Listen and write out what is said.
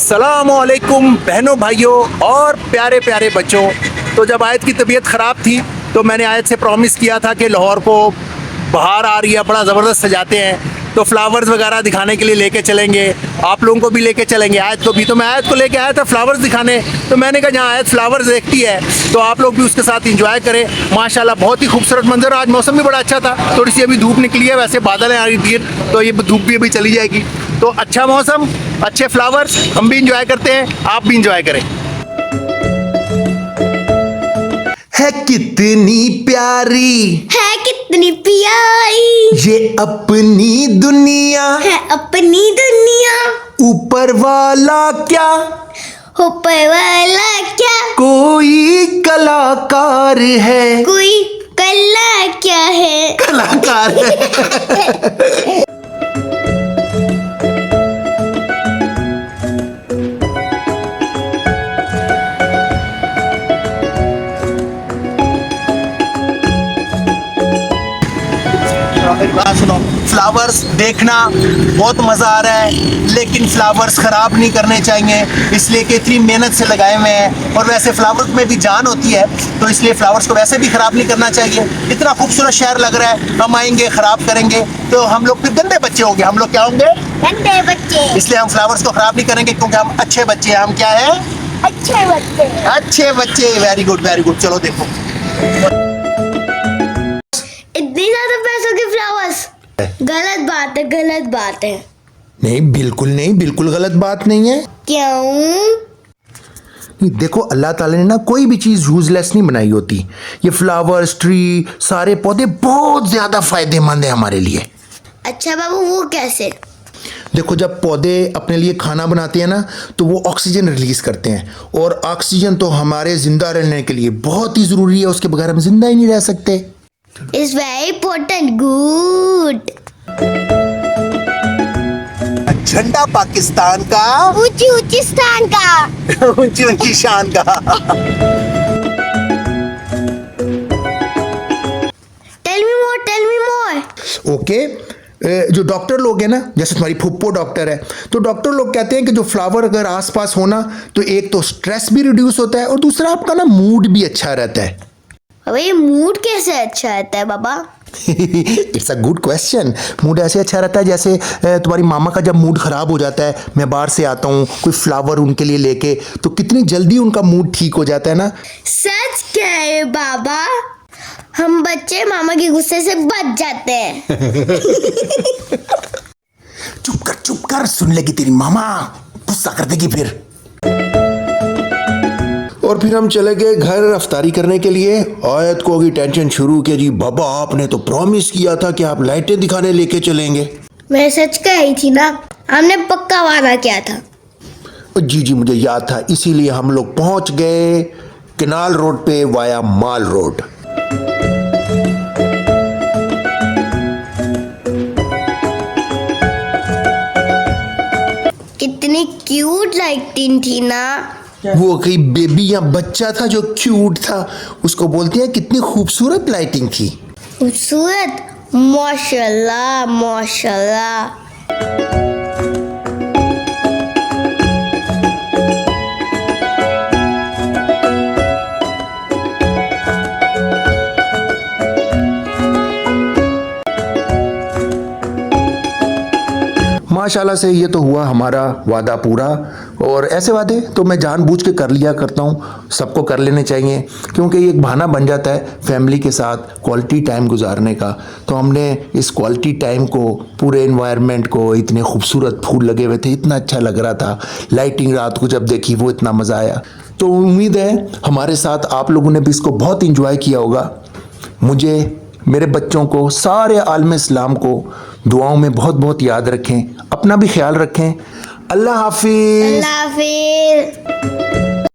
अस्सलामुअलैकुम बहनों भाइयों और प्यारे प्यारे बच्चों। तो जब आयत की तबीयत ख़राब थी तो मैंने आयत से प्रॉमिस किया था कि लाहौर को बाहर आ रही है, बड़ा ज़बरदस्त सजाते हैं, तो फ्लावर्स वगैरह दिखाने के लिए लेके चलेंगे, आप लोगों को भी लेके चलेंगे, आयत को भी। तो मैं आयत को लेके आया था फ्लावर्स दिखाने, तो मैंने कहा जहाँ आयत फ्लावर्स देखती है तो आप लोग भी उसके साथ इंजॉय करें। माशाल्लाह बहुत ही खूबसूरत मंजर। आज मौसम भी बड़ा अच्छा था, थोड़ी सी अभी धूप निकली है, वैसे बादल है आ रही थी तो ये धूप भी अभी चली जाएगी। तो अच्छा मौसम, अच्छे फ्लावर्स, हम भी इंजॉय करते हैं, आप भी इंजॉय करें। है कितनी प्यारी, है कितनी प्यारी ये अपनी दुनिया, है अपनी दुनिया। ऊपर वाला क्या, ऊपर वाला क्या, कोई कलाकार है, कोई कला क्या है, कलाकार है। सुनो, फ्लावर्स देखना बहुत मज़ा आ रहा है, लेकिन फ्लावर्स ख़राब नहीं करने चाहिए, इसलिए कि इतनी मेहनत से लगाए हुए हैं। और वैसे फ्लावर्स में भी जान होती है, तो इसलिए फ्लावर्स को वैसे भी ख़राब नहीं करना चाहिए। इतना खूबसूरत शहर लग रहा है, हम आएंगे ख़राब करेंगे तो हम लोग फिर गंदे बच्चे होंगे। हम लोग क्या होंगे? गंदे बच्चे। इसलिए हम फ्लावर्स को ख़राब नहीं करेंगे, क्योंकि हम अच्छे बच्चे हैं। हम क्या है? अच्छे बच्चे। अच्छे बच्चे। Very good very good. चलो देखो, इतनी ज्यादा पैसों के फ्लावर्स, गलत बात है, गलत बात है। नहीं बिल्कुल नहीं, बिल्कुल गलत बात नहीं है। क्यों? नहीं, देखो अल्लाह ताला ने ना कोई भी चीज़ यूजलेस नहीं बनाई होती। ये फ्लावर्स, ट्री, सारे पौधे बहुत ज़्यादा फायदेमंद है हमारे लिए। अच्छा बाबू, वो कैसे? देखो, जब पौधे अपने लिए खाना बनाते हैं ना, तो वो ऑक्सीजन रिलीज करते हैं, और ऑक्सीजन तो हमारे जिंदा रहने के लिए बहुत ही ज़रूरी है, उसके बगैर हम जिंदा ही नहीं रह सकते। It's very important. गुड। झंडा पाकिस्तान का, ऊंची ऊंची स्थान का, ऊंची ऊंची शान का। टेल मी मोर, टेल मी मोर। ओके, जो डॉक्टर लोग हैं ना, जैसे तुम्हारी फुप्पो डॉक्टर है, तो डॉक्टर लोग कहते हैं कि जो फ्लावर अगर आसपास हो ना, तो एक तो स्ट्रेस भी रिड्यूस होता है और दूसरा आपका ना मूड भी अच्छा रहता है। अबे मूड कैसे अच्छा रहता है बाबा? It's a good question. Mood ऐसे अच्छा रहता है जैसे तुम्हारी मामा का जब मूड ख़राब हो जाता है, मैं बाहर से आता हूँ कोई फ्लावर उनके लिए लेके, तो कितनी जल्दी उनका मूड ठीक हो जाता है ना। सच कह रहे बाबा, हम बच्चे मामा के गुस्से से बच जाते हैं। चुप कर, सुन लेगी तेरी मामा, गुस्सा कर देगी फिर। और फिर हम चले गए घर अफ्तारी करने के लिए। आयत को होगी टेंशन शुरू कि जी बाबा आपने तो प्रॉमिस किया था कि आप लाइटें दिखाने लेके चलेंगे। मैं सच कह रही थी ना, हमने पक्का वादा किया था। जी मुझे याद था, इसीलिए हम लोग पहुंच गए केनाल रोड पे वाया माल रोड। कितनी क्यूट लाइटिंग थी ना। वो कहीं बेबी या बच्चा था जो क्यूट था, उसको बोलते हैं कितनी खूबसूरत लाइटिंग थी। खूबसूरत, माशाल्लाह माशाल्लाह। माशाल्लाह से ये तो हुआ हमारा वादा पूरा, और ऐसे वादे तो मैं जानबूझ के कर लिया करता हूँ, सबको कर लेने चाहिए, क्योंकि ये एक बहाना बन जाता है फैमिली के साथ क्वालिटी टाइम गुजारने का। तो हमने इस क्वालिटी टाइम को, पूरे एनवायरनमेंट को, इतने खूबसूरत फूल लगे हुए थे, इतना अच्छा लग रहा था, लाइटिंग रात को जब देखी वो इतना मज़ा आया। तो उम्मीद है हमारे साथ आप लोगों ने भी इसको बहुत इंजॉय किया होगा। मुझे, मेरे बच्चों को, सारे आलम इस्लाम को दुआओं में बहुत बहुत याद रखें, अपना भी ख्याल रखें। अल्लाह हाफिज़। अल्लाह हाफिज़।